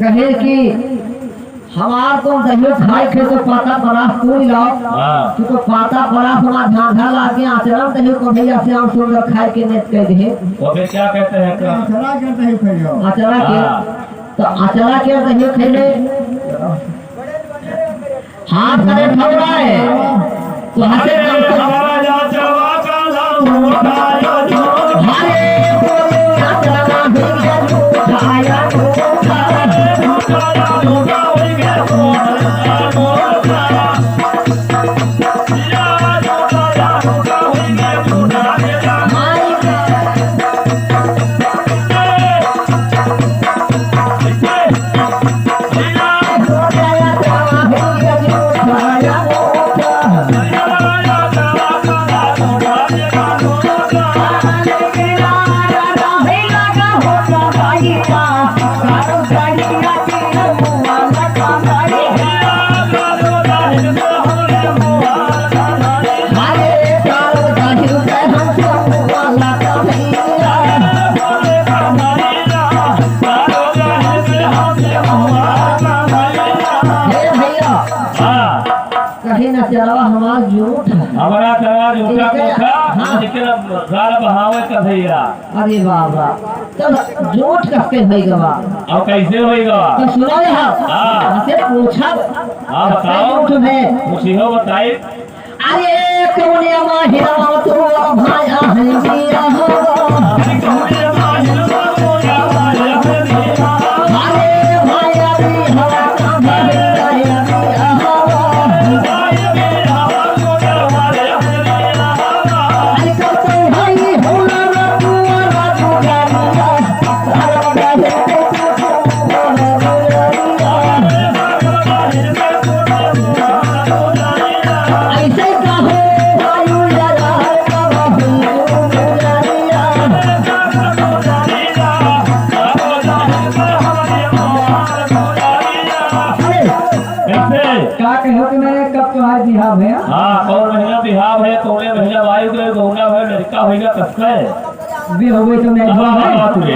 कहे कि हमार तो दहियो खाए खे तो पाता परास तू ही लाओ तू तो पाता परास हमार झांझा लाके आचरण दहियो को भैया से हम सुंदर खाए के नेत कह दे वो फिर क्या कहते हैं चला के दही खाइयो आचरा के तो आचरा के दहियो खेले हाथ करे ठौरा है तो हाथे हमारा जवा का लाऊ उठाया जो हरे बोले आचरा भैया उठाया उठाया होगा होई गया उठाया या उठाया होगा होई गया उठाया हमारा झूठ हमारा चला झूठा कोठा लेकिन गाल बहावे का भैया अरे बाबा तब झूठ कसके भई गवा अब कैसे होएगा तो सुनो यहां हाँ। से पूछा हाँ बताओ झूठ है कुछ हो बताइए अरे कौनिया माहिरा तो भाया है मिया हो अरे भाया भी हवा का भैया मिया हो अरे तो भाई होला तू राजू गाना ऐसे कहो वायु जरा क्या कहो कि मैं कब तुम्हारा बिहाव है हाँ कौन महीना बिहाव है तोड़े महीना वायु के गौना है लड़का होगा कसका भी हो गई तो नहीं हुआ है तुझे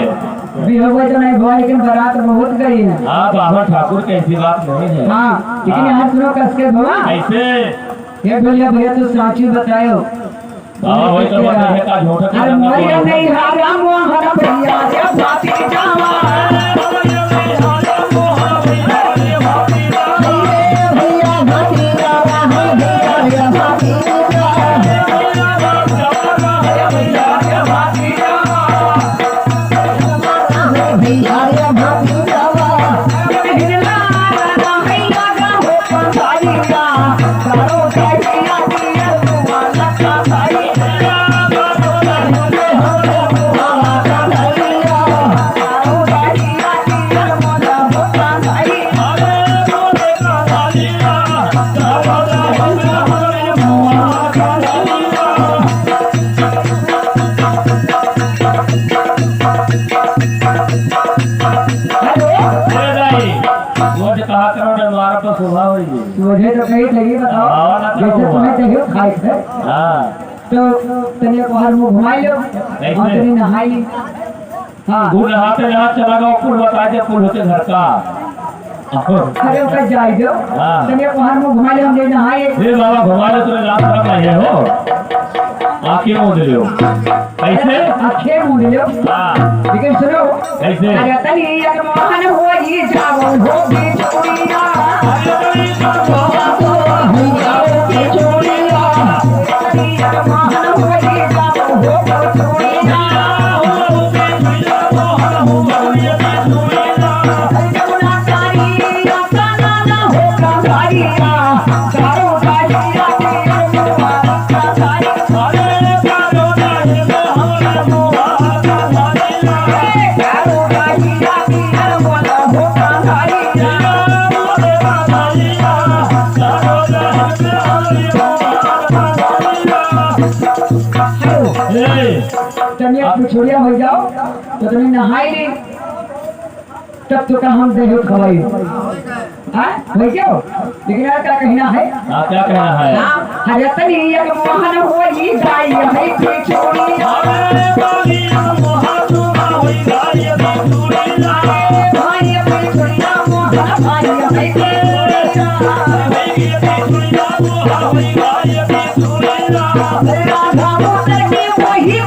भी हो गई तो नहीं हुआ लेकिन बारात बहुत गई है हाँ बाबा ठाकुर की ऐसी बात नहीं है हाँ लेकिन यहाँ सुनो कसके भवा ऐसे ये बोलिए भैया तू साचू बतायो बाबा वही तो बात है का झूठा अरे मरिया नहीं हारा मोहरा भैया जब भाती जावा भैया भाती जावा है भैया भाती भैया भाती जावा मुझे तो कहीं लगी बताओ जैसे तुम्हें चाहिए खाए थे तो तनिए को हर मुंह घुमाई लो और तनी नहाई ली हाँ तू नहाते नहा चला गया पुल बता दे पुल होते घर का अरे ऊपर जाए दो हाँ। तनिए को हर मुंह घुमाई लो हम जे नहाए फिर बाबा घुमा ले तुम्हें लाभ कर रहे हो आंखें मूंद लो कैसे आंखें मूंद लो लेकिन सुनो कैसे अरे तनी अगर मोहन होई जाओ होगी चोरिया तनी पिछुड़िया हो जाओ तो तुम नहाई ली तब तो का हम दही खवाई हाँ हो जाओ लेकिन यार क्या कहना है क्या कहना है हरे तनी एक मोहन होई गाय है पिछुड़िया भाई पिछुड़िया मोहन भाई है राधा मोहन की वही